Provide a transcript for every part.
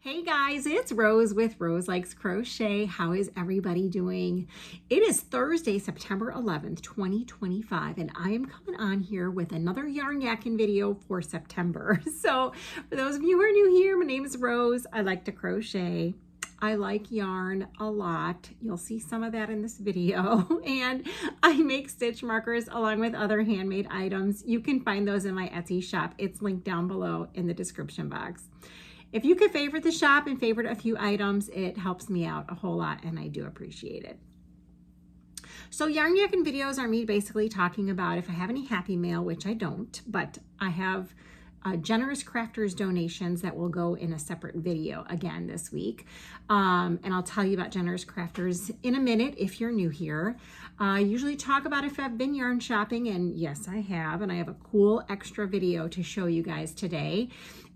Hey guys, it's Rose with Roselikescrochet. How is everybody doing? It is Thursday, September 11th, 2025, and I am coming on here with another yarn yakking video for September. So for those of you who are new here, my name is Rose. I like to crochet. I like yarn a lot. You'll see some of that in this video. And I make stitch markers along with other handmade items. You can find those in my Etsy shop. It's linked down below in the description box. If you could favorite the shop and favorite a few items, it helps me out a whole lot and I do appreciate it. So yarn yakking videos are me basically talking about if I have any happy mail, which I don't, but I have generous crafters donations that will go in a separate video again this week. And I'll tell you about generous crafters in a minute if you're new here. I usually talk about if I've been yarn shopping, and yes, I have, and I have a cool extra video to show you guys today.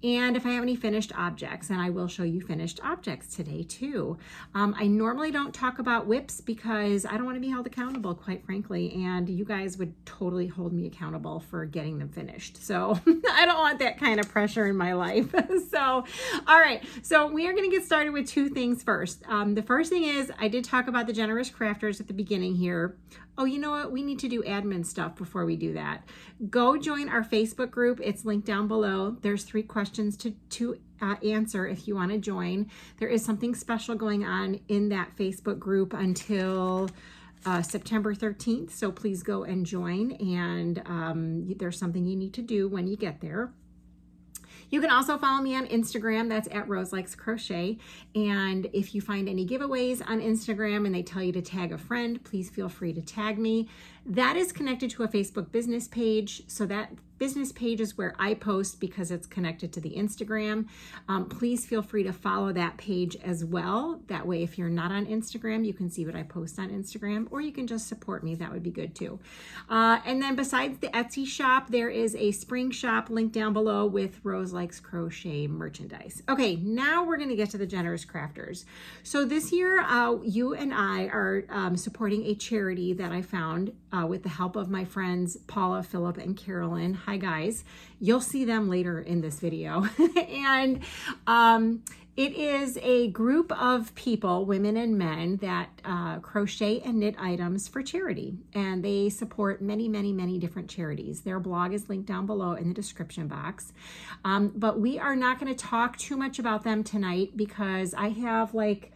And if I have any finished objects, and I will show you finished objects today too. I normally don't talk about whips because I don't want to be held accountable, quite frankly, and you guys would totally hold me accountable for getting them finished. So I don't want that kind of pressure in my life. So, all right, so we are going to get started with two things first. The first thing is I did talk about the generous crafters at the beginning here. Oh, you know what? We need to do admin stuff before we do that. Go join our Facebook group. It's linked down below. There's 3 questions to answer if you want to join. There is something special going on in that Facebook group until September 13th. So please go and join. And there's something you need to do when you get there. You can also follow me on Instagram. That's at Roselikescrochet. And if you find any giveaways on Instagram and they tell you to tag a friend, please feel free to tag me. That is connected to a Facebook business page. So that business page is where I post because it's connected to the Instagram. Please feel free to follow that page as well. That way, if you're not on Instagram, you can see what I post on Instagram, or you can just support me. That would be good too. And then besides the Etsy shop, there is a spring shop linked down below with Roselikescrochet merchandise. Okay, now we're going to get to the generous crafters. So this year, you and I are supporting a charity that I found with the help of my friends Paula, Philip, and Carolyn. Hi guys, you'll see them later in this video. And it is a group of people, women and men, that crochet and knit items for charity. And they support many, many, many different charities. Their blog is linked down below in the description box. But we are not going to talk too much about them tonight because I have like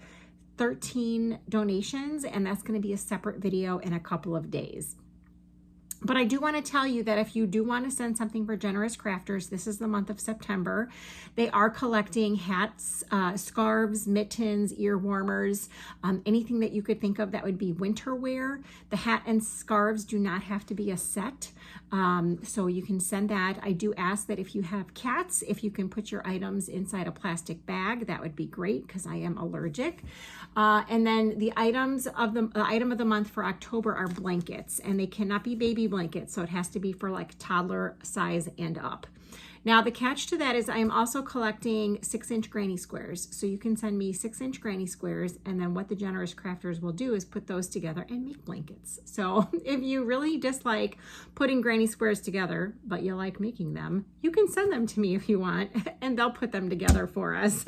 13 donations, and that's going to be a separate video in a couple of days. But I do want to tell you that if you do want to send something for Generous Crafters, this is the month of September. They are collecting hats, scarves, mittens, ear warmers, anything that you could think of that would be winter wear. The hat and scarves do not have to be a set, so you can send that. I do ask that if you have cats, if you can put your items inside a plastic bag, that would be great because I am allergic. And then the items of the item of the month for October are blankets, and they cannot be baby blankets, so it has to be for like toddler size and up. Now the catch to that is I am also collecting 6-inch granny squares, so you can send me 6-inch granny squares, and then what the generous crafters will do is put those together and make blankets. So if you really dislike putting granny squares together but you like making them, you can send them to me if you want, and they'll put them together for us.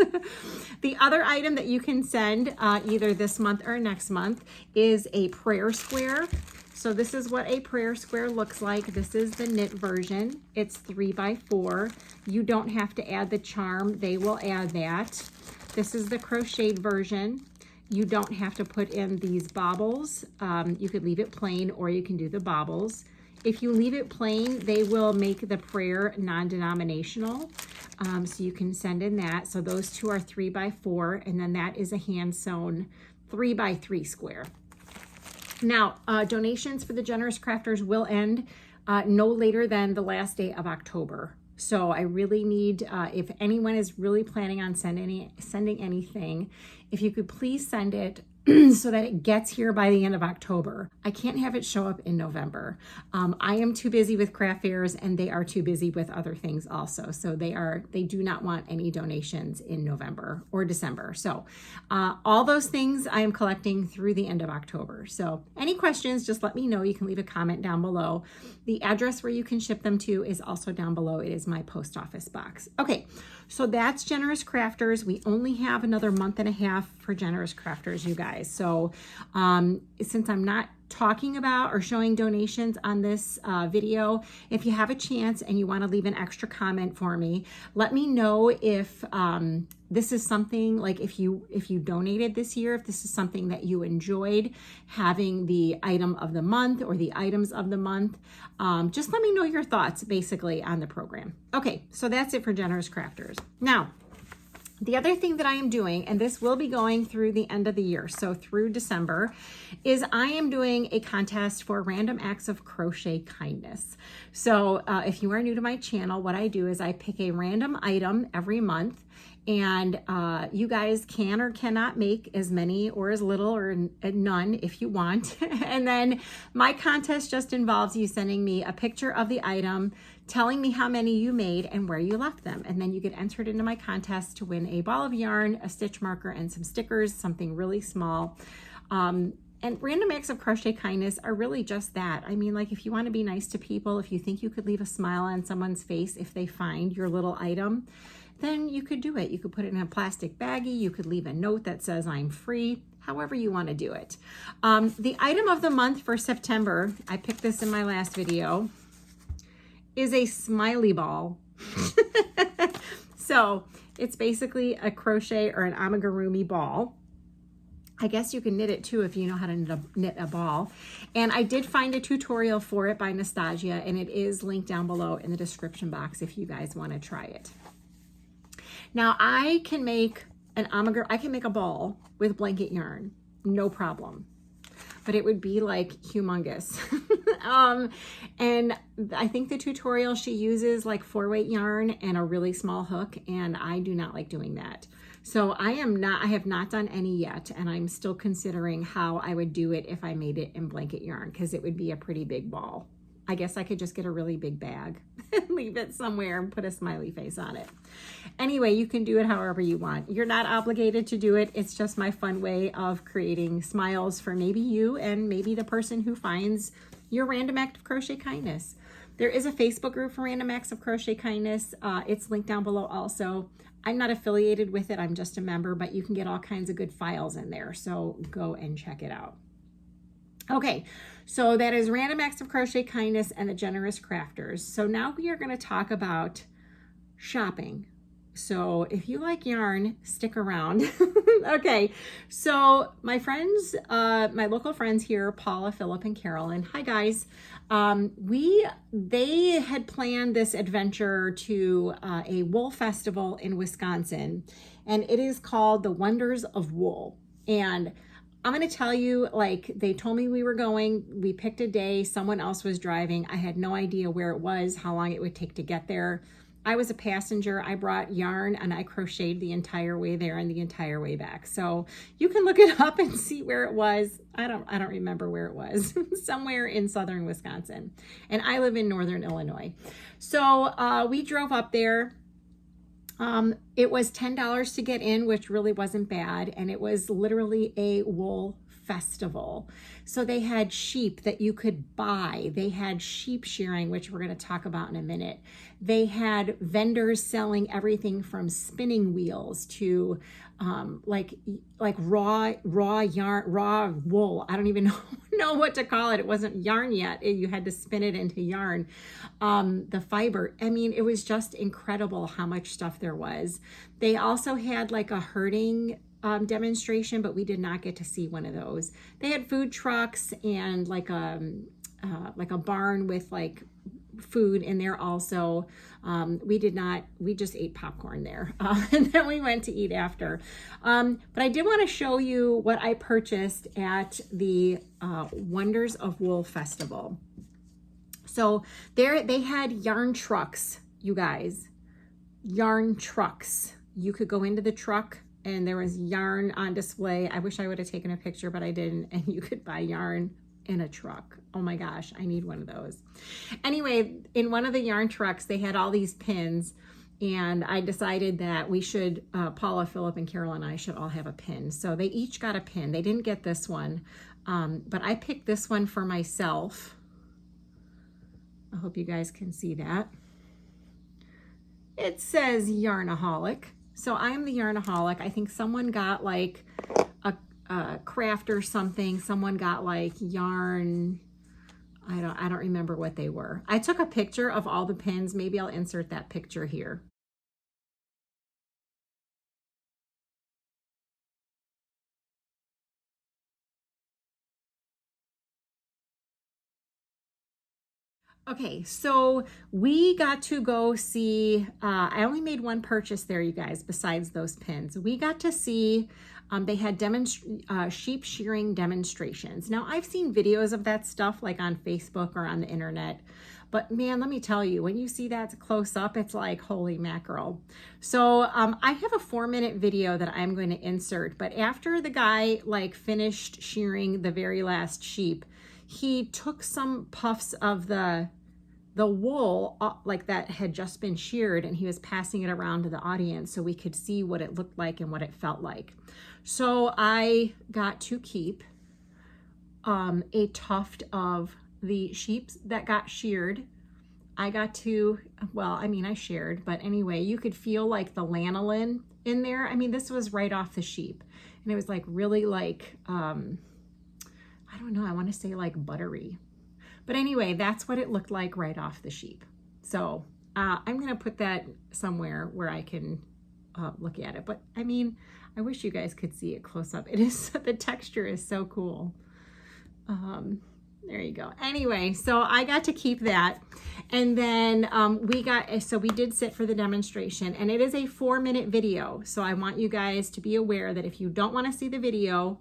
The other item that you can send either this month or next month is a prayer square. So this is what a prayer square looks like. This is the knit version. It's 3x4. You don't have to add the charm. They will add that. This is the crocheted version. You don't have to put in these bobbles. You could leave it plain or you can do the bobbles. If you leave it plain, they will make the prayer non-denominational. So you can send in that. So those two are 3x4, and then that is a hand sewn 3x3 square. Now, donations for the Generous Crafters will end no later than the last day of October. So I really need, if anyone is really planning on sending anything, if you could please send it so that it gets here by the end of October. I can't have it show up in November. I am too busy with craft fairs, and they are too busy with other things also. So they do not want any donations in November or December. So all those things I am collecting through the end of October. So any questions, just let me know. You can leave a comment down below. The address where you can ship them to is also down below. It is my post office box. Okay, so that's Generous Crafters. We only have another month and a half for Generous Crafters, you guys. So since I'm not talking about or showing donations on this video, if you have a chance and you want to leave an extra comment for me, let me know if this is something, like if you donated this year, if this is something that you enjoyed having the item of the month or the items of the month. Just let me know your thoughts basically on the program. Okay, so that's it for Generous Crafters. Now, the other thing that I am doing, and this will be going through the end of the year, so through December, is I am doing a contest for random acts of crochet kindness. So if you are new to my channel, what I do is I pick a random item every month, and you guys can or cannot make as many or as little or none if you want. And then my contest just involves you sending me a picture of the item, telling me how many you made and where you left them. And then you get entered into my contest to win a ball of yarn, a stitch marker, and some stickers, something really small. And random acts of crochet kindness are really just that. I mean, like if you want to be nice to people, if you think you could leave a smile on someone's face if they find your little item, then you could do it. You could put it in a plastic baggie. You could leave a note that says I'm free, however you want to do it. The item of the month for September, I picked this in my last video, is a smiley ball. So it's basically a crochet or an amigurumi ball. I guess you can knit it too if you know how to knit a ball. And I did find a tutorial for it by Nastasia, and it is linked down below in the description box if you guys want to try it. Now I can make a ball with blanket yarn, no problem. But it would be like humongous. And I think the tutorial she uses like 4-weight yarn and a really small hook, and I do not like doing that. So I have not done any yet, and I'm still considering how I would do it if I made it in blanket yarn, because it would be a pretty big ball. I guess I could just get a really big bag and leave it somewhere and put a smiley face on it. Anyway, you can do it however you want. You're not obligated to do it. It's just my fun way of creating smiles for maybe you and maybe the person who finds your random act of crochet kindness. There is a Facebook group for random acts of crochet kindness. It's linked down below also. I'm not affiliated with it. I'm just a member, but you can get all kinds of good files in there. So go and check it out. Okay, so that is Random Acts of Crochet Kindness and the Generous Crafters. So now we are going to talk about shopping. So if you like yarn, stick around. Okay, so my friends, my local friends here, Paula, Philip, and Carolyn. Hi guys. They had planned this adventure to a wool festival in Wisconsin, and it is called the Wonders of Wool. And I'm going to tell you, like, they told me we were going, we picked a day, someone else was driving. I had no idea where it was, how long it would take to get there. I was a passenger. I brought yarn and I crocheted the entire way there and the entire way back. So you can look it up and see where it was. I don't remember where it was. Somewhere in southern Wisconsin. And I live in northern Illinois. So we drove up there. It was $10 to get in, which really wasn't bad. And it was literally a wool festival. So they had sheep that you could buy. They had sheep shearing, which we're going to talk about in a minute. They had vendors selling everything from spinning wheels to like raw yarn, raw wool. I don't even know what to call it. It wasn't yarn yet. You had to spin it into yarn. The fiber. I mean, it was just incredible how much stuff there was. They also had like a herding demonstration, but we did not get to see one of those. They had food trucks and like a barn with like food in there also. We just ate popcorn there and then we went to eat after. But I did want to show you what I purchased at the Wonders of Wool Festival. So there they had yarn trucks, you guys, yarn trucks. You could go into the truck and there was yarn on display. I wish I would have taken a picture, but I didn't. And you could buy yarn in a truck. Oh my gosh, I need one of those. Anyway, in one of the yarn trucks, they had all these pins, and I decided that we should, Paula, Philip, and Carol and I should all have a pin. So they each got a pin. They didn't get this one, but I picked this one for myself. I hope you guys can see that. It says Yarnaholic. So I'm the Yarnaholic. I think someone got like a craft or something. Someone got like yarn. I don't remember what they were. I took a picture of all the pins. Maybe I'll insert that picture here. Okay, so we got to go see, I only made one purchase there, you guys, besides those pins. We got to see, they had sheep shearing demonstrations. Now, I've seen videos of that stuff like on Facebook or on the internet, but man, let me tell you, when you see that close up, it's like, holy mackerel. So I have a 4-minute video that I'm going to insert, but after the guy like finished shearing the very last sheep, he took some puffs of the wool like that had just been sheared, and he was passing it around to the audience so we could see what it looked like and what it felt like. So I got to keep a tuft of the sheep that got sheared. I got to, well, I mean, I shared, but anyway, you could feel like the lanolin in there. I mean, this was right off the sheep, and it was like really like, I don't know, I want to say like buttery. But anyway, that's what it looked like right off the sheep. So I'm going to put that somewhere where I can look at it. But I mean, I wish you guys could see it close up. It is, the texture is so cool. There you go. Anyway, so I got to keep that. And then we did sit for the demonstration, and it is a 4-minute video. So I want you guys to be aware that if you don't want to see the video,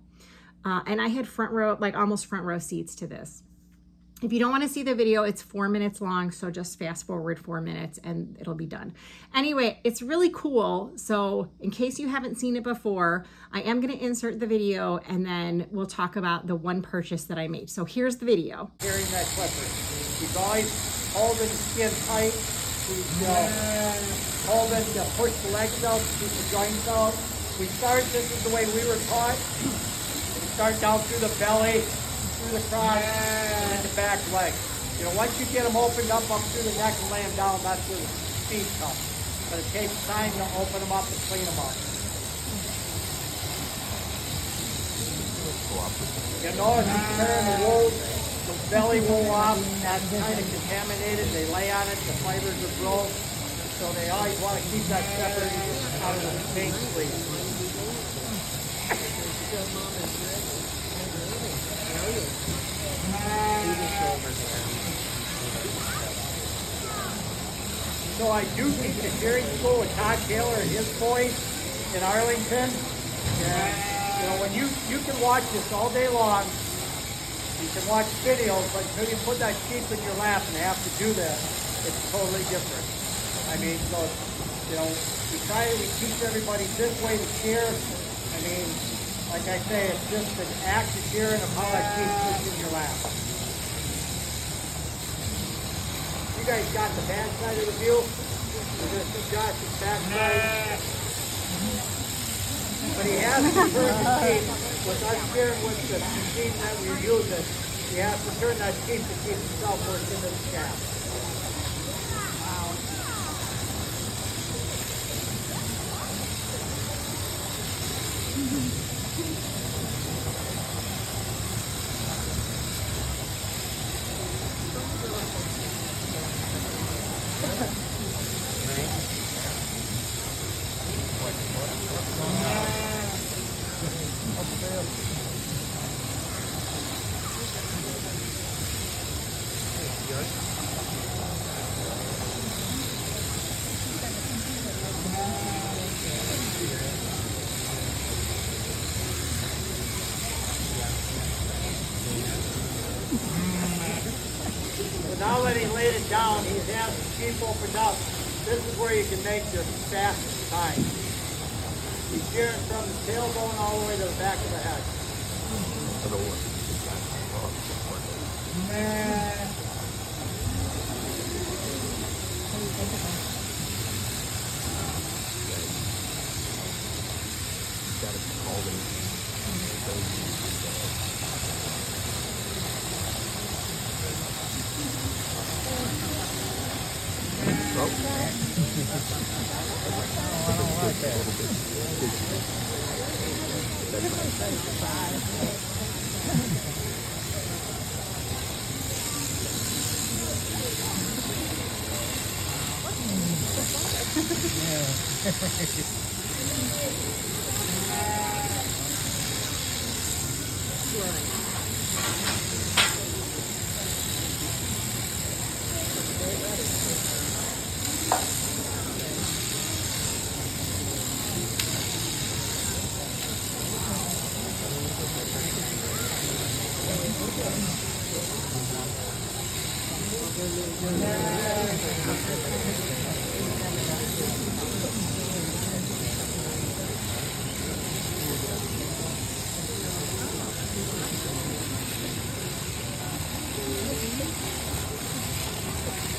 and I had front row, like almost front row seats to this. If you don't want to see the video, it's 4 minutes long, so just fast forward 4 minutes and it'll be done. Anyway, it's really cool. So in case you haven't seen it before, I am going to insert the video, and then we'll talk about the one purchase that I made. So here's the video. Carrying that clipper. He's always holding the skin tight. He's holding to push the legs out, to keep the joints out. We start, this is the way we were taught. We start down through the belly, through the crotch, and then the back leg. You know, once you get them opened up through the neck and lay them down, that's where the speed comes. But it takes time to open them up and clean them up. You know, if you turn the wool, the belly wool off, that's kind of contaminated. They lay on it, the fibers are broke. So they always want to keep that separate out of the paint sleeve. So I do teach a shearing school with Todd Taylor and his boys in Arlington. And you know, when you can watch this all day long, you can watch videos, but until you put that sheep in your lap and have to do that, it's totally different. I mean, so you know, we teach everybody this way to shear. I mean, like I say, it's just an act of shearing of how that sheep sits in your lap. You guys got the back side of the view? We're going to see Josh's back side. But he has to turn the sheep. With us shearing with the machine that we're using, he has to turn that sheep to keep himself worked into the shaft. Now that he laid it down, he has the sheep opened up. This is where you can make your fastest time. He's shearing from the tailbone all the way to the back of the head.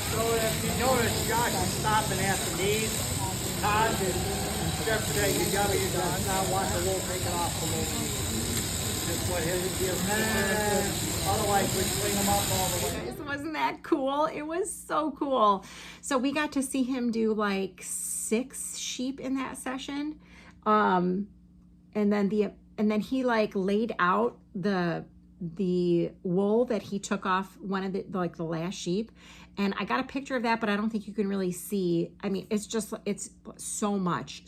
So if you notice, Josh is stopping at the knees. Todd is SchumburGW does not want the wool taken off the wool. Just what his is. Otherwise, we clean them up all the way. Wasn't that cool? It was so cool. So we got to see him do like 6 sheep in that session. And then he like laid out the wool that he took off one of the last sheep, and I got a picture of that, but I don't think you can really see. I mean, it's so much.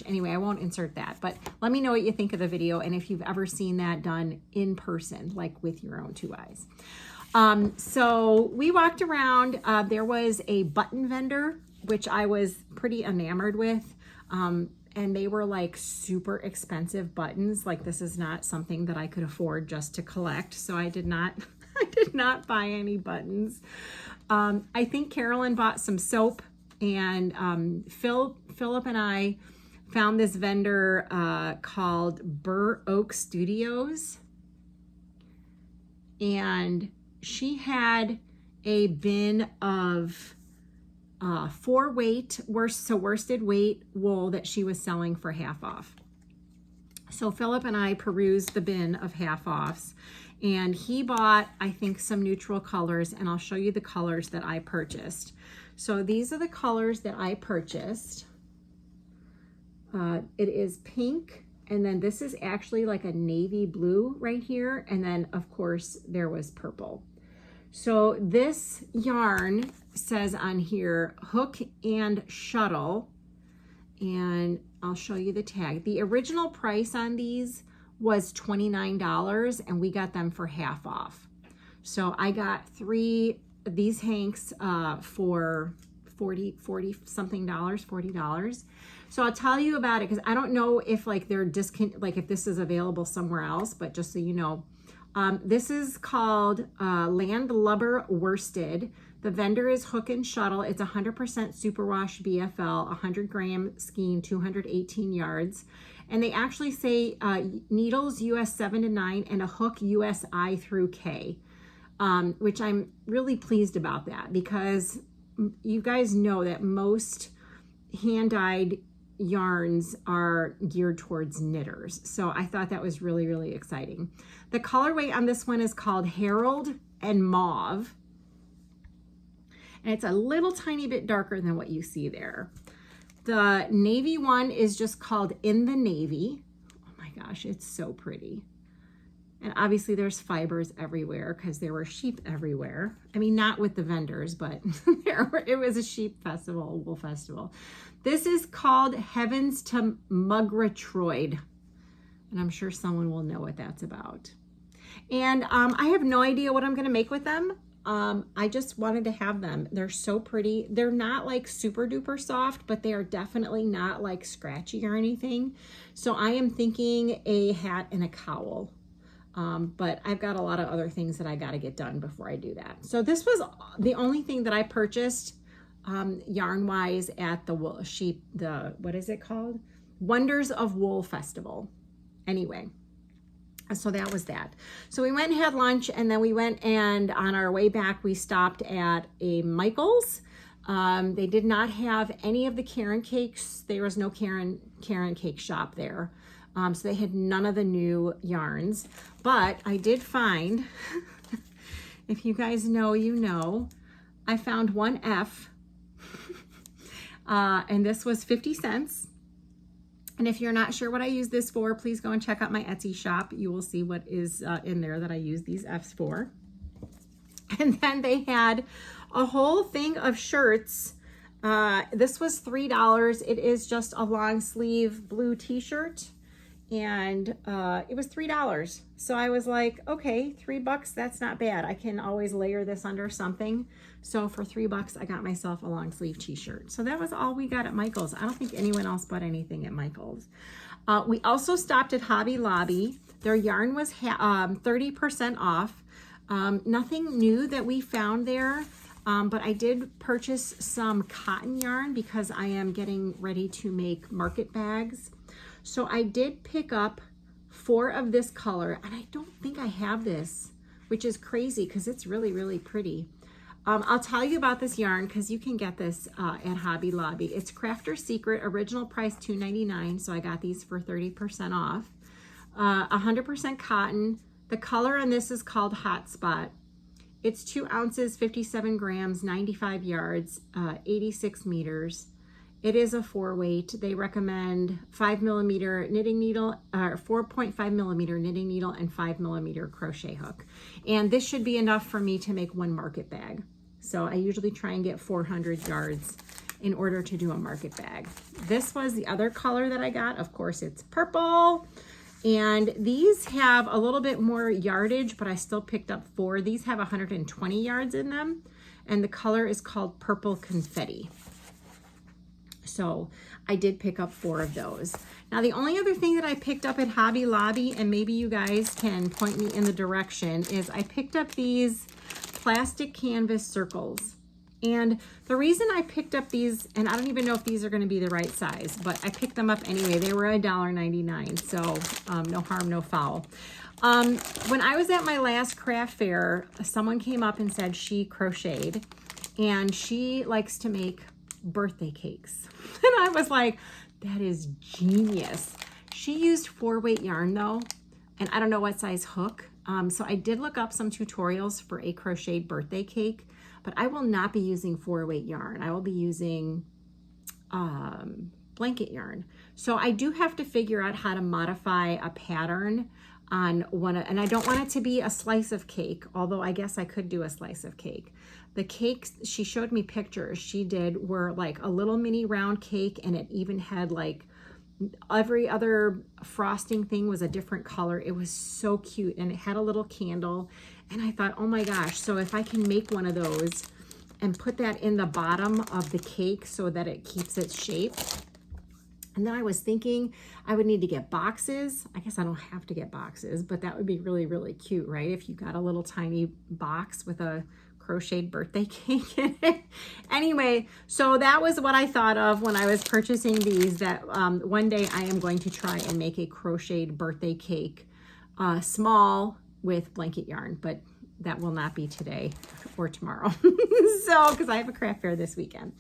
Anyway, I won't insert that, but let me know what you think of the video and if you've ever seen that done in person, like with your own 2 eyes. So we walked around. There was a button vendor, which I was pretty enamored with. And they were like super expensive buttons. Like, this is not something that I could afford just to collect. So I did not buy any buttons. I think Carolyn bought some soap, and Philip and I found this vendor called Burr Oak Studios. And she had a bin of 4 worsted weight wool that she was selling for half off. So Philip and I perused the bin of half offs, and he bought, I think, some neutral colors, and I'll show you the colors that I purchased. So these are the colors that I purchased. It is pink, and then this is actually like a navy blue right here, and then of course there was purple. So this yarn says on here, hook and shuttle, and I'll show you the tag. The original price on these was $29, and we got them for half off. So I got 3 of these hanks for $40 something. So I'll tell you about it, because I don't know if like they're if this is available somewhere else, but just so you know. This is called Landlubber Worsted. The vendor is Hook and Shuttle. It's 100% superwash BFL, 100 gram skein, 218 yards. And they actually say needles US 7 to 9 and a hook US I through K, which I'm really pleased about that, because you guys know that most hand-dyed yarns are geared towards knitters. So I thought that was really, really exciting. The colorway on this one is called Herald and Mauve. And it's a little tiny bit darker than what you see there. The navy one is just called In the Navy. Oh my gosh, it's so pretty. And obviously there's fibers everywhere because there were sheep everywhere. I mean, not with the vendors, but it was a sheep festival, a wool festival. This is called Heavens to Mugratroid. And I'm sure someone will know what that's about. And I have no idea what I'm going to make with them. I just wanted to have them. They're so pretty. They're not like super duper soft, but they are definitely not like scratchy or anything. So I am thinking a hat and a cowl. But I've got a lot of other things that I got to get done before I do that. So this was the only thing that I purchased yarn wise at the what is it called? Wonders of Wool Festival. Anyway, so that was that. So we went and had lunch, and then we went, and on our way back, we stopped at a Michael's. They did not have any of the Karen cakes. There was no Karen cake shop there. So they had none of the new yarns, but I did find, if you guys know, you know, I found one F, and this was 50 cents. And if you're not sure what I use this for, please go and check out my Etsy shop. You will see what is in there that I use these Fs for. And then they had a whole thing of shirts. This was $3. It is just a long sleeve blue t-shirt, and it was $3. So I was like, okay, $3, that's not bad. I can always layer this under something. So for $3, I got myself a long sleeve t-shirt. So that was all we got at Michael's. I don't think anyone else bought anything at Michael's. We also stopped at Hobby Lobby. Their yarn was 30% off. Nothing new that we found there. But I did purchase some cotton yarn because I am getting ready to make market bags. So I did pick up 4 of this color, and I don't think I have this, which is crazy because it's really, really pretty. I'll tell you about this yarn because you can get this at Hobby Lobby. It's Crafter's Secret, original price $2.99, so I got these for 30% off. 100% cotton. The color on this is called Hot Spot. It's 2 ounces, 57 grams, 95 yards, 86 meters. It is a 4-weight. They recommend 5mm knitting needle, or 4.5 millimeter knitting needle, and 5mm crochet hook. And this should be enough for me to make 1 market bag. So I usually try and get 400 yards in order to do a market bag. This was the other color that I got. Of course, it's purple. And these have a little bit more yardage, but I still picked up 4. These have 120 yards in them, and the color is called Purple Confetti. So I did pick up 4 of those. Now, the only other thing that I picked up at Hobby Lobby, and maybe you guys can point me in the direction, is I picked up these plastic canvas circles. And the reason I picked up these, and I don't even know if these are going to be the right size, but I picked them up anyway. They were $1.99, so no harm, no foul. When I was at my last craft fair, someone came up and said she crocheted, and she likes to make birthday cakes. And I was like, that is genius. She used 4-weight yarn though, and I don't know what size hook. So I did look up some tutorials for a crocheted birthday cake, but I will not be using 4-weight yarn. I will be using blanket yarn. So I do have to figure out how to modify a pattern on one, and I don't want it to be a slice of cake, although I guess I could do a slice of cake. The cakes, she showed me pictures she did, were like a little mini round cake, and it even had like every other frosting thing was a different color. It was so cute, and it had a little candle, and I thought, oh my gosh, so if I can make one of those and put that in the bottom of the cake so that it keeps its shape. And then I was thinking I would need to get boxes. I guess I don't have to get boxes, but that would be really, really cute, right? If you got a little tiny box with a crocheted birthday cake in it. Anyway, so that was what I thought of when I was purchasing these, that one day I am going to try and make a crocheted birthday cake, small, with blanket yarn, but that will not be today or tomorrow. So, because I have a craft fair this weekend.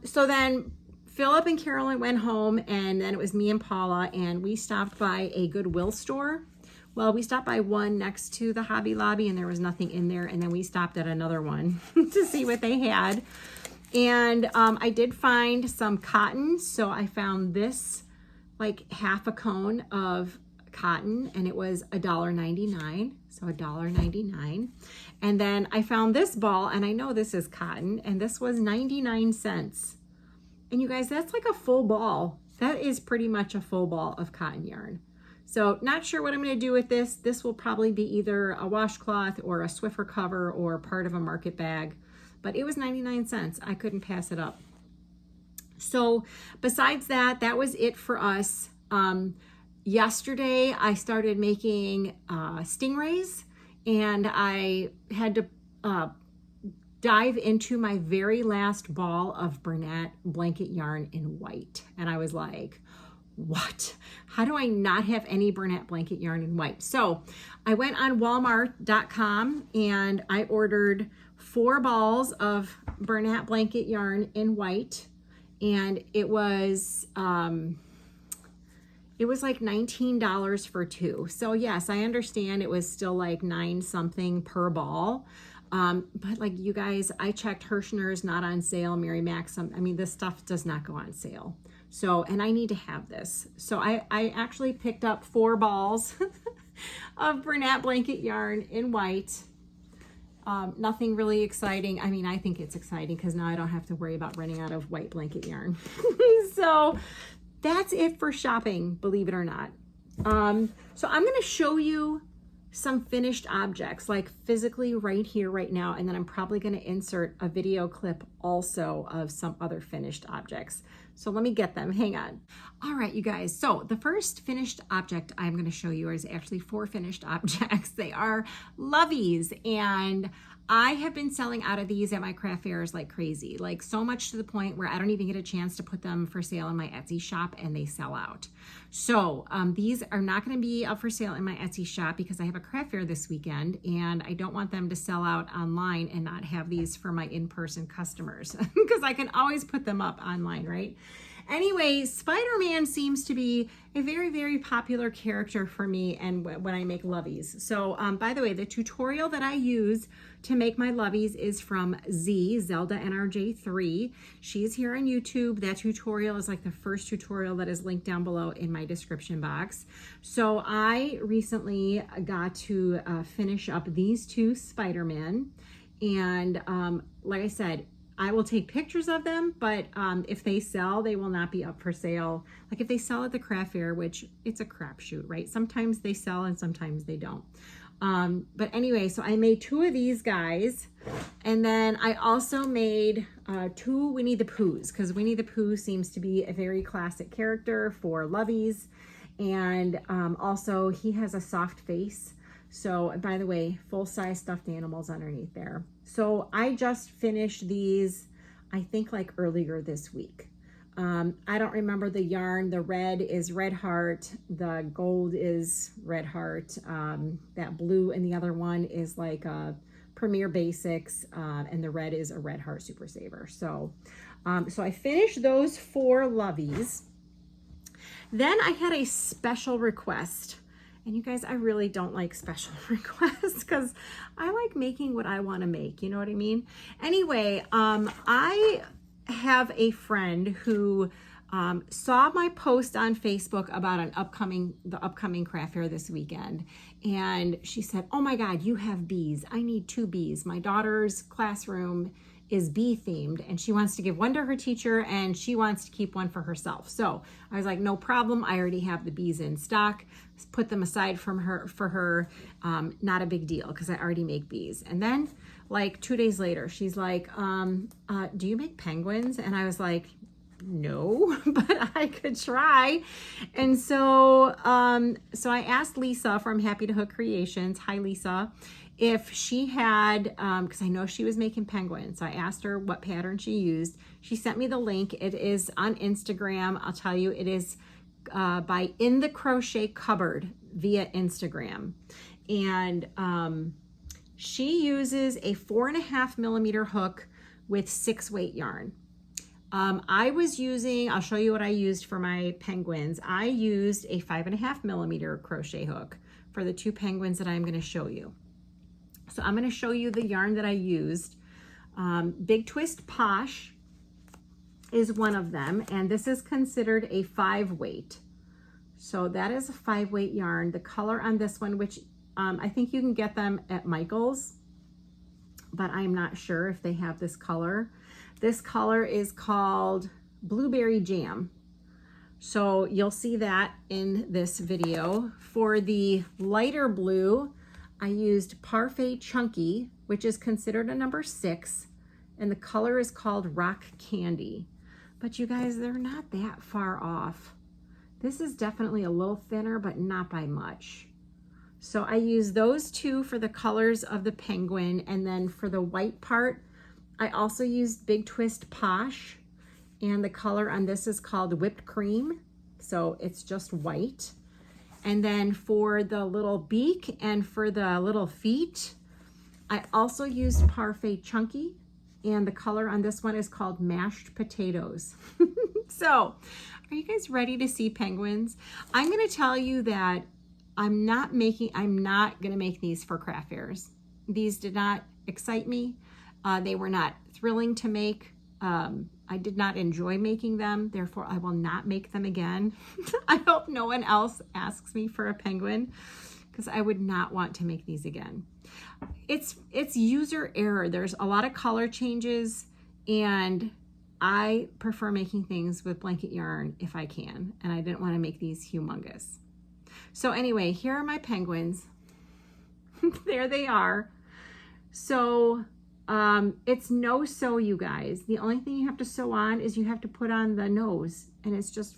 So then Philip and Carolyn went home, and then it was me and Paula, and we stopped by a Goodwill store. Well, we stopped by one next to the Hobby Lobby, and there was nothing in there, and then we stopped at another one to see what they had. And I did find some cotton, so I found this, like half a cone of cotton, and it was $1.99, so $1.99. And then I found this ball, and I know this is cotton, and this was 99 cents. And you guys, that's like a full ball. That is pretty much a full ball of cotton yarn. So not sure what I'm going to do with this. This will probably be either a washcloth or a Swiffer cover or part of a market bag. But it was 99 cents. I couldn't pass it up. So besides that, that was it for us. Yesterday, I started making stingrays, and I had to dive into my very last ball of Bernat blanket yarn in white. And I was like, what? How do I not have any Bernat blanket yarn in white? So I went on Walmart.com and I ordered 4 balls of Bernat blanket yarn in white, and it was like $19 for 2. So yes, I understand it was still like 9 something per ball. But like you guys, I checked Hirschner's not on sale, Mary Maxim. I mean, this stuff does not go on sale. So, and I need to have this. So I actually picked up 4 balls of Bernat blanket yarn in white. Nothing really exciting. I mean, I think it's exciting because now I don't have to worry about running out of white blanket yarn. So that's it for shopping, believe it or not. So I'm going to show you some finished objects, like physically right here, right now, and then I'm probably going to insert a video clip also of some other finished objects. So let me get them, hang on. All right, you guys, so the first finished object I'm going to show you is actually 4 finished objects. They are Loveys, and I have been selling out of these at my craft fairs like crazy, like so much to the point where I don't even get a chance to put them for sale in my Etsy shop and they sell out. So these are not going to be up for sale in my Etsy shop because I have a craft fair this weekend and I don't want them to sell out online and not have these for my in-person customers because I can always put them up online, right? Anyway, Spider-Man seems to be a very, very popular character for me and when I make Loveys. So by the way, the tutorial that I use to make my Loveys is from Zelda NRJ3. She's here on YouTube. That tutorial is like the first tutorial that is linked down below in my description box. So I recently got to finish up these 2 Spider-Man, and like I said, I will take pictures of them, but if they sell, they will not be up for sale. Like if they sell at the craft fair, which it's a crapshoot, right? Sometimes they sell and sometimes they don't. But anyway, so I made 2 of these guys, and then I also made 2 Winnie the Poohs, because Winnie the Pooh seems to be a very classic character for Loveys, and also he has a soft face. So by the way, full-size stuffed animals underneath there. So I just finished these, I think like earlier this week. I don't remember the yarn. The red is Red Heart. The gold is Red Heart. That blue and the other one is like a Premier Basics, and the red is a Red Heart Super Saver. So, so I finished those 4 Loveys. Then I had a special request. And you guys, I really don't like special requests because I like making what I want to make. You know what I mean? Anyway, I have a friend who saw my post on Facebook about the upcoming craft fair this weekend. And she said, oh my God, you have bees. I need 2 bees. My daughter's classroom is bee themed and she wants to give one to her teacher and she wants to keep one for herself. So I was like, no problem. I already have the bees in stock. Put them aside for her. Not a big deal because I already make bees. And then like 2 days later, she's like, do you make penguins? And I was like, no, but I could try. And so, so I asked Lisa from Happy to Hook Creations. Hi, Lisa. If she had, because I know she was making penguins. So I asked her what pattern she used. She sent me the link. It is on Instagram. I'll tell you, it is by In the Crochet Cupboard via Instagram. And she uses a 4.5 millimeter hook with 6 weight yarn. I was using, I'll show you what I used for my penguins. I used a 5.5 millimeter crochet hook for the 2 penguins that I'm going to show you. So I'm going to show you the yarn that I used. Big Twist Posh is one of them, and this is considered a 5 weight. So that is a 5 weight yarn. The color on this one, which I think you can get them at Michael's, but I'm not sure if they have this color. This color is called Blueberry Jam. So you'll see that in this video. For the lighter blue, I used Parfait Chunky, which is considered a number 6, and the color is called Rock Candy. But you guys, they're not that far off. This is definitely a little thinner, but not by much. So I used those 2 for the colors of the penguin, and then for the white part, I also used Big Twist Posh, and the color on this is called Whipped Cream. So it's just white. And then for the little beak and for the little feet, I also used Parfait Chunky, and the color on this one is called Mashed Potatoes. So, are you guys ready to see penguins? I'm going to tell you that I'm not going to make these for craft fairs. These did not excite me. They were not thrilling to make. I did not enjoy making them, therefore I will not make them again. I hope no one else asks me for a penguin, because I would not want to make these again. It's user error. There's a lot of color changes, and I prefer making things with blanket yarn if I can, and I didn't want to make these humongous. So anyway, here are my penguins. There they are. So it's no sew, you guys. The only thing you have to sew on is you have to put on the nose, and it's just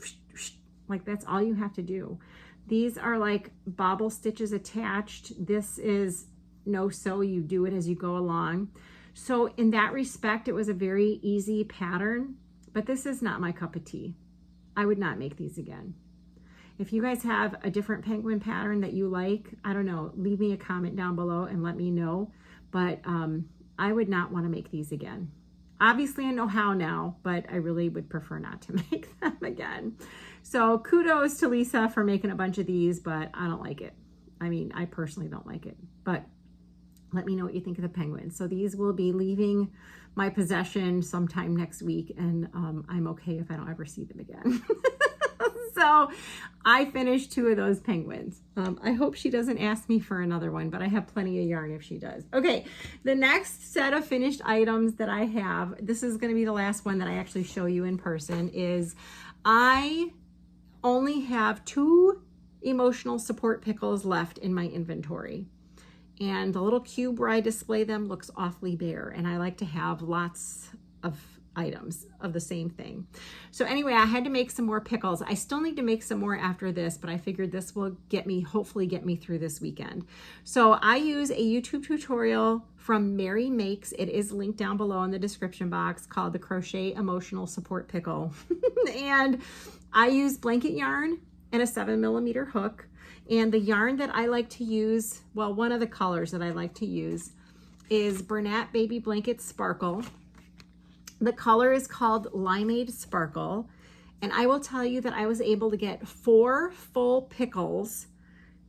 like, that's all you have to do. These are like bobble stitches attached. This is no sew. You do it as you go along. So in that respect, it was a very easy pattern, but this is not my cup of tea. I would not make these again. If you guys have a different penguin pattern that you like, I don't know, leave me a comment down below and let me know. But I would not want to make these again. Obviously I know how now, but I really would prefer not to make them again. So kudos to Lisa for making a bunch of these, but I don't like it. I mean, I personally don't like it, but let me know what you think of the penguins. So these will be leaving my possession sometime next week, and I'm okay if I don't ever see them again. So I finished 2 of those penguins. I hope she doesn't ask me for another one, but I have plenty of yarn if she does. Okay, the next set of finished items that I have, this is going to be the last one that I actually show you in person, is I only have 2 emotional support pickles left in my inventory. And the little cube where I display them looks awfully bare, and I like to have lots of items of the same thing. So anyway, I had to make some more pickles. I still need to make some more after this, but I figured this will hopefully get me through this weekend. So I use a YouTube tutorial from Mary Makes. It is linked down below in the description box, called the Crochet Emotional Support Pickle. And I use blanket yarn and a 7mm hook. And the yarn that I like to use, well, one of the colors that I like to use is Bernat Baby Blanket Sparkle. The color is called Limeade Sparkle, and I will tell you that I was able to get 4 full pickles,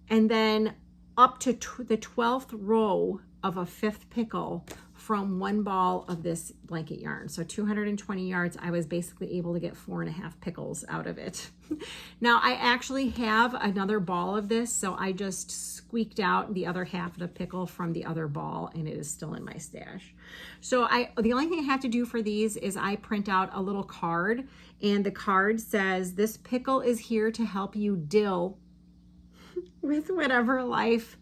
and then up to the 12th row of a 5th pickle from 1 ball of this blanket yarn. So 220 yards, I was basically able to get 4.5 pickles out of it. Now I actually have another ball of this, so I just squeaked out the other half of the pickle from the other ball, and it is still in my stash. So the only thing I have to do for these is I print out a little card, and the card says, "This pickle is here to help you deal with whatever life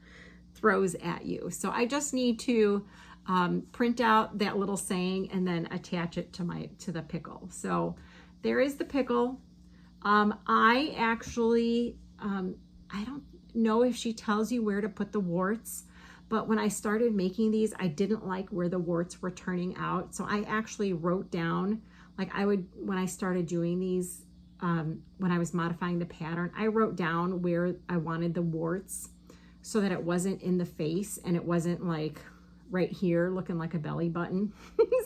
throws at you." So I just need to print out that little saying and then attach it to the pickle. So there is the pickle. I actually, I don't know if she tells you where to put the warts, but when I started making these, I didn't like where the warts were turning out. So I actually wrote down, like when I started doing these, when I was modifying the pattern, I wrote down where I wanted the warts so that it wasn't in the face and it wasn't like right here looking like a belly button.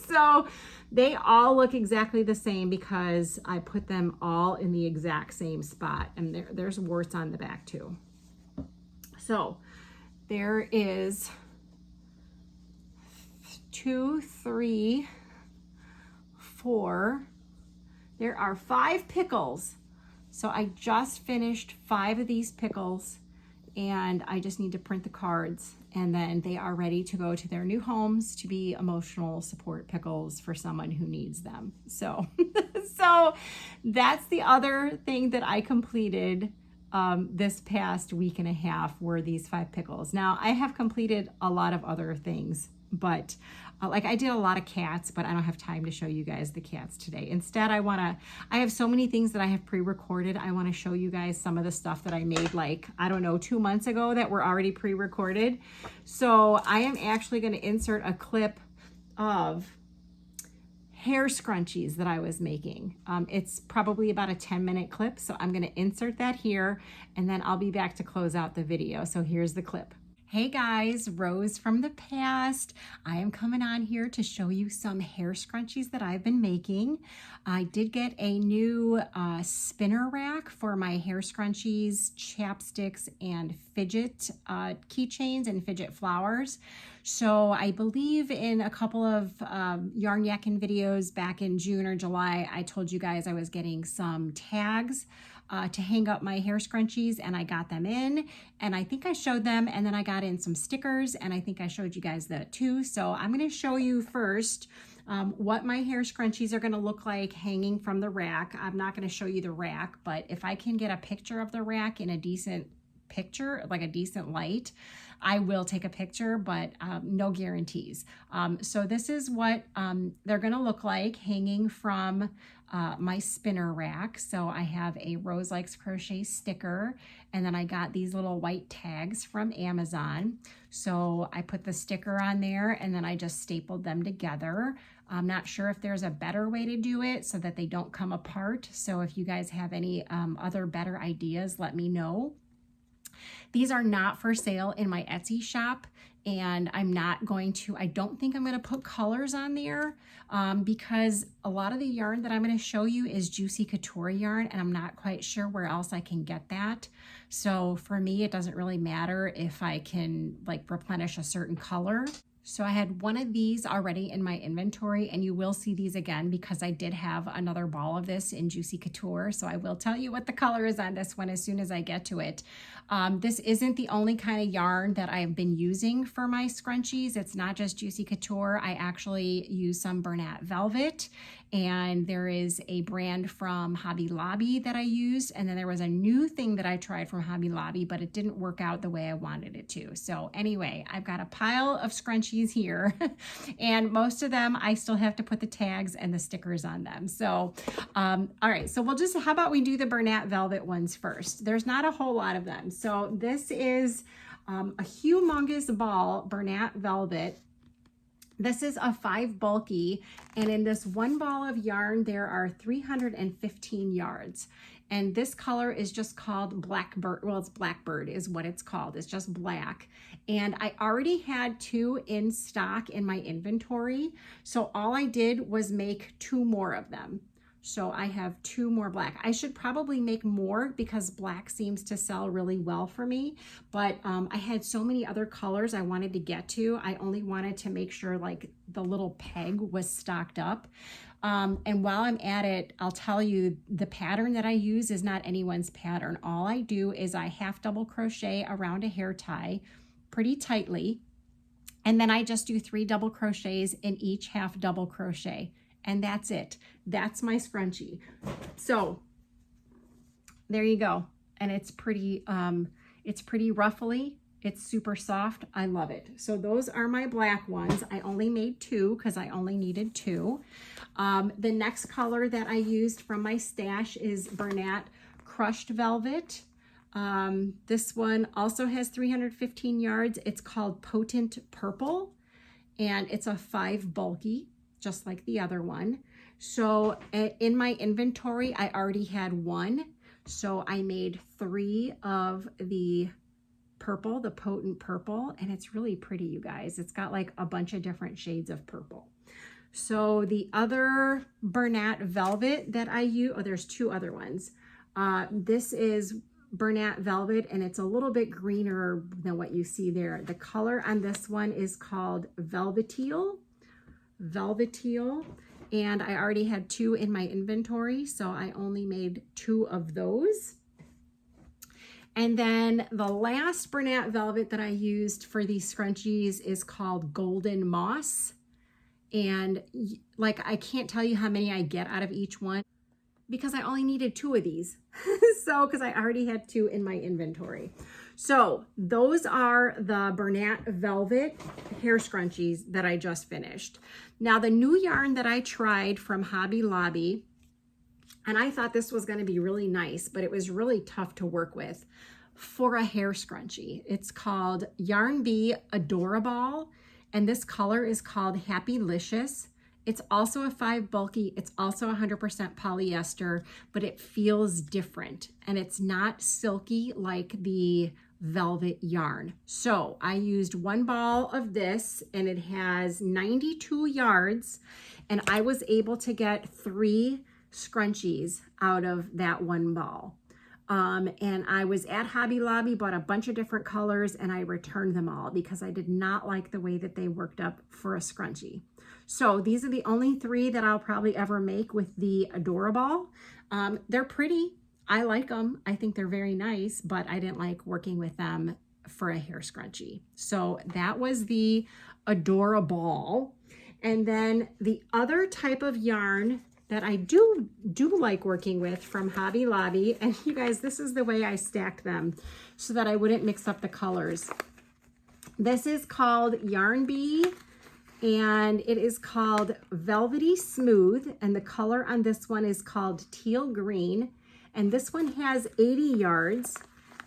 So they all look exactly the same because I put them all in the exact same spot, and there's warts on the back too. So there is 2, 3, 4. There are 5 pickles. So I just finished 5 of these pickles, and I just need to print the cards, and then they are ready to go to their new homes to be emotional support pickles for someone who needs them. So, so that's the other thing that I completed this past week and a half, were these 5 pickles. Now I have completed a lot of other things, but like I did a lot of cats, but I don't have time to show you guys the cats today. Instead, I have so many things that I have pre-recorded. I want to show you guys some of the stuff that I made, like, I don't know, 2 months ago that were already pre-recorded. So I am actually going to insert a clip of hair scrunchies that I was making. It's probably about a 10-minute clip, so I'm gonna insert that here and then I'll be back to close out the video. So here's the clip. Hey guys, Rose from the past. I am coming on here to show you some hair scrunchies that I've been making. I did get a new spinner rack for my hair scrunchies, chapsticks, and fidget keychains and fidget flowers. So I believe in a couple of yarn yakking videos back in June or July, I told you guys I was getting some tags to hang up my hair scrunchies, and I got them in, and I think I showed them, and then I got in some stickers, and I think I showed you guys that too. So I'm going to show you first what my hair scrunchies are going to look like hanging from the rack. I'm not going to show you the rack, but if I can get a picture of the rack in a decent picture, like a decent light, I will take a picture, but no guarantees. So this is what they're going to look like hanging from my spinner rack. So I have a Roselikescrochet sticker, and then I got these little white tags from Amazon. So I put the sticker on there and then I just stapled them together. I'm not sure if there's a better way to do it so that they don't come apart. So if you guys have any other better ideas, let me know. These are not for sale in my Etsy shop, and I don't think I'm going to put colors on there because a lot of the yarn that I'm going to show you is Juicy Couture yarn, and I'm not quite sure where else I can get that. So for me, it doesn't really matter if I can like replenish a certain color. So I had one of these already in my inventory, and you will see these again because I did have another ball of this in Juicy Couture. So I will tell you what the color is on this one as soon as I get to it. This isn't the only kind of yarn that I've been using for my scrunchies. It's not just Juicy Couture. I actually use some Bernat Velvet, and there is a brand from Hobby Lobby that I used. And then there was a new thing that I tried from Hobby Lobby, but it didn't work out the way I wanted it to. So anyway, I've got a pile of scrunchies here and most of them I still have to put the tags and the stickers on them. So all right, so how about we do the Bernat Velvet ones first. There's not a whole lot of them. So this is a humongous ball Bernat Velvet. This is a 5 bulky, and in this one ball of yarn there are 315 yards, and this color is just called Blackbird. Well, it's Blackbird is what it's called. It's just black, and I already had 2 in stock in my inventory, so all I did was make 2 more of them. So I have 2 more black. I should probably make more because black seems to sell really well for me. But I had so many other colors I wanted to get to. I only wanted to make sure like the little peg was stocked up. And while I'm at it, I'll tell you the pattern that I use is not anyone's pattern. All I do is I half double crochet around a hair tie pretty tightly. And then I just do 3 double crochets in each half double crochet. And that's it. That's my scrunchie. So there you go. And it's pretty ruffly. It's super soft. I love it. So those are my black ones. I only made 2 because I only needed 2. The next color that I used from my stash is Bernat Crushed Velvet. This one also has 315 yards. It's called Potent Purple, and it's a 5 bulky, just like the other one. So in my inventory, I already had 1. So I made 3 of the purple, the Potent Purple, and it's really pretty, you guys. It's got like a bunch of different shades of purple. So the other Bernat Velvet that I use, oh, there's 2 other ones. This is Bernat Velvet, and it's a little bit greener than what you see there. The color on this one is called Velveteal, and I already had 2 in my inventory, so I only made 2 of those. And then the last Bernat Velvet that I used for these scrunchies is called Golden Moss, and like I can't tell you how many I get out of each one because I only needed 2 of these. So because I already had 2 in my inventory. So those are the Bernat Velvet hair scrunchies that I just finished. Now the new yarn that I tried from Hobby Lobby, and I thought this was going to be really nice, but it was really tough to work with for a hair scrunchie. It's called Yarn Bee Adorable, and this color is called Happy Licious. It's also a 5 bulky. It's also 100% polyester, but it feels different and it's not silky like the velvet yarn. So I used 1 ball of this and it has 92 yards and I was able to get 3 scrunchies out of that 1 ball. And I was at Hobby Lobby, bought a bunch of different colors and I returned them all because I did not like the way that they worked up for a scrunchie. So these are the only 3 that I'll probably ever make with the Adorable. They're pretty. I like them. I think they're very nice, but I didn't like working with them for a hair scrunchie. So that was the Adorable. And then the other type of yarn that I do like working with from Hobby Lobby, and you guys, this is the way I stacked them so that I wouldn't mix up the colors. This is called Yarn Bee, and it is called Velvety Smooth, and the color on this one is called Teal Green, and this one has 80 yards,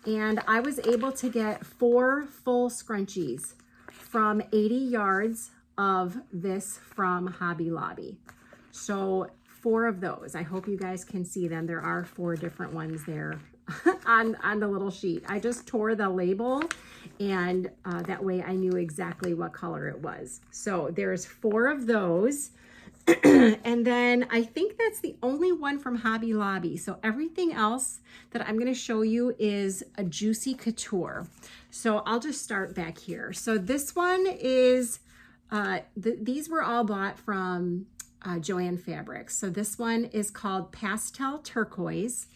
and I was able to get 4 full scrunchies from 80 yards of this from Hobby Lobby. So 4 of those. I hope you guys can see them. There are 4 different ones there on the little sheet. I just tore the label and that way I knew exactly what color it was. So there's 4 of those. And then I think that's the only one from Hobby Lobby. So everything else that I'm going to show you is a Juicy Couture. So I'll just start back here. So this one is, these were all bought from Joann Fabrics. So this one is called Pastel Turquoise,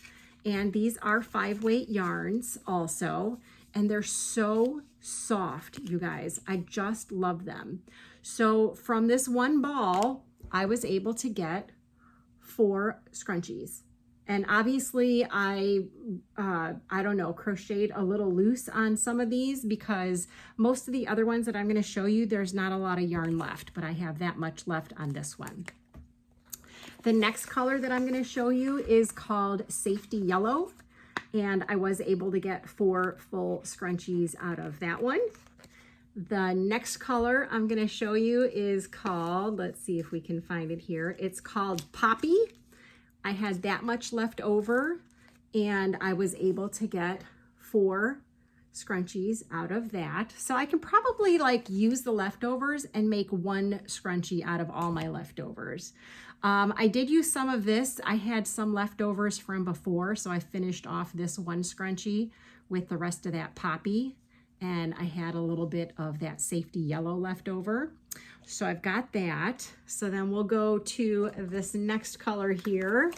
and these are 5-weight yarns also, and they're so soft, you guys. I just love them. So from this 1 ball, I was able to get 4 scrunchies. And obviously I don't know, crocheted a little loose on some of these because most of the other ones that I'm going to show you, there's not a lot of yarn left, but I have that much left on this one. The next color that I'm going to show you is called Safety Yellow, and I was able to get 4 full scrunchies out of that one. The next color I'm going to show you is called, let's see if we can find it here. It's called Poppy. I had that much left over and I was able to get 4 scrunchies out of that. So I can probably like use the leftovers and make 1 scrunchie out of all my leftovers. I did use some of this. I had some leftovers from before, so I finished off this 1 scrunchie with the rest of that Poppy, and I had a little bit of that Safety Yellow left over. So I've got that. So then we'll go to this next color here.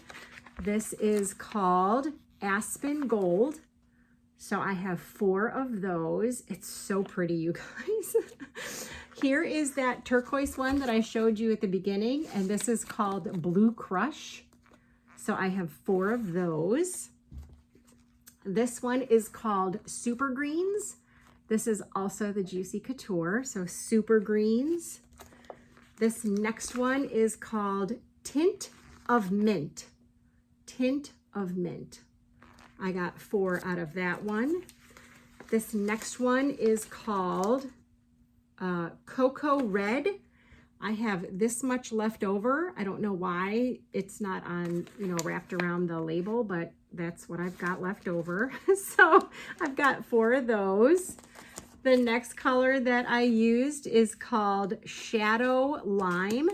This is called Aspen Gold. So I have 4 of those. It's so pretty, you guys. Here is that turquoise one that I showed you at the beginning, and this is called Blue Crush. So I have 4 of those. This one is called Super Greens. This is also the Juicy Couture, so Super Greens. This next one is called Tint of Mint. Tint of Mint. I got 4 out of that one. This next one is called Cocoa Red. I have this much left over. I don't know why it's not on, wrapped around the label, but that's what I've got left over. So I've got 4 of those. The next color that I used is called Shadow Lime,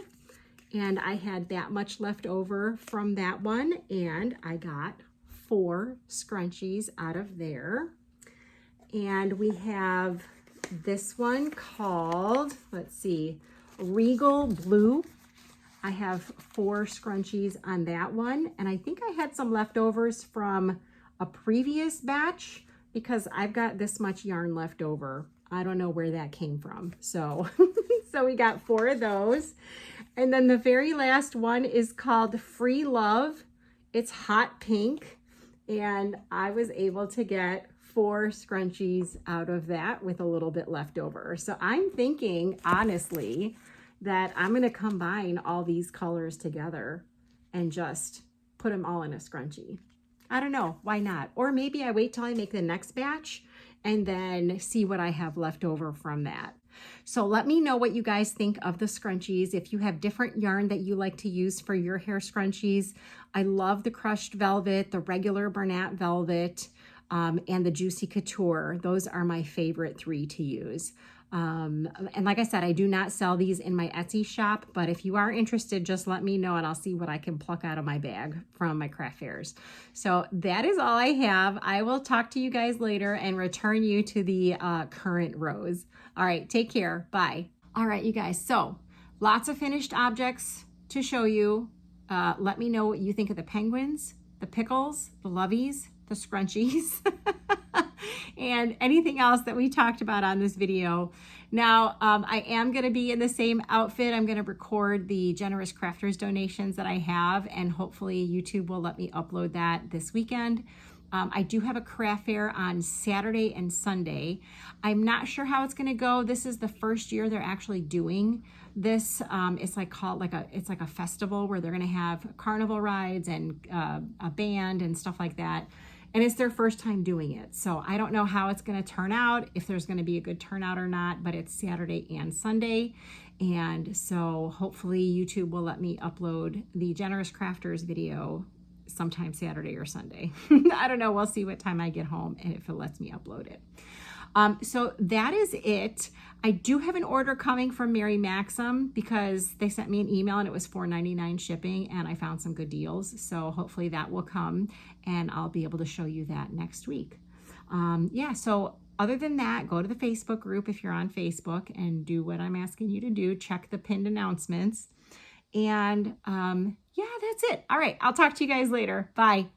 and I had that much left over from that one, and I got 4 scrunchies out of there. And we have this one called, let's see, Regal Blue. I have 4 scrunchies on that one, and I think I had some leftovers from a previous batch because I've got this much yarn left over. I don't know where that came from. So, so we got 4 of those. And then the very last one is called Free Love. It's hot pink, and I was able to get 4 scrunchies out of that with a little bit left over. So I'm thinking, honestly, that I'm going to combine all these colors together and just put them all in a scrunchie. I don't know, why not? Or maybe I wait till I make the next batch and then see what I have left over from that. So let me know what you guys think of the scrunchies. If you have different yarn that you like to use for your hair scrunchies. I love the crushed velvet, the regular Bernat velvet, and the Juicy Couture. Those are my favorite 3 to use. And like I said, I do not sell these in my Etsy shop, but if you are interested, just let me know and I'll see what I can pluck out of my bag from my craft fairs. So that is all I have. I will talk to you guys later and return you to the current rows. All right, take care. Bye. All right, you guys. So lots of finished objects to show you. Let me know what you think of the penguins, the pickles, the loveys, the scrunchies, and anything else that we talked about on this video. Now, I am going to be in the same outfit. I'm going to record the generous crafters donations that I have, and hopefully YouTube will let me upload that this weekend. I do have a craft fair on Saturday and Sunday. I'm not sure how it's going to go. This is the first year they're actually doing this. It's like a festival where they're going to have carnival rides and a band and stuff like that. And it's their first time doing it. So I don't know how it's going to turn out, if there's going to be a good turnout or not, but it's Saturday and Sunday. And so hopefully YouTube will let me upload the Generous Crafters video sometime Saturday or Sunday. I don't know. We'll see what time I get home and if it lets me upload it. So that is it. I do have an order coming from Mary Maxim because they sent me an email and it was $4.99 shipping and I found some good deals. So hopefully that will come and I'll be able to show you that next week. Yeah, so other than that, go to the Facebook group if you're on Facebook and do what I'm asking you to do. Check the pinned announcements. And yeah, that's it. All right, I'll talk to you guys later. Bye.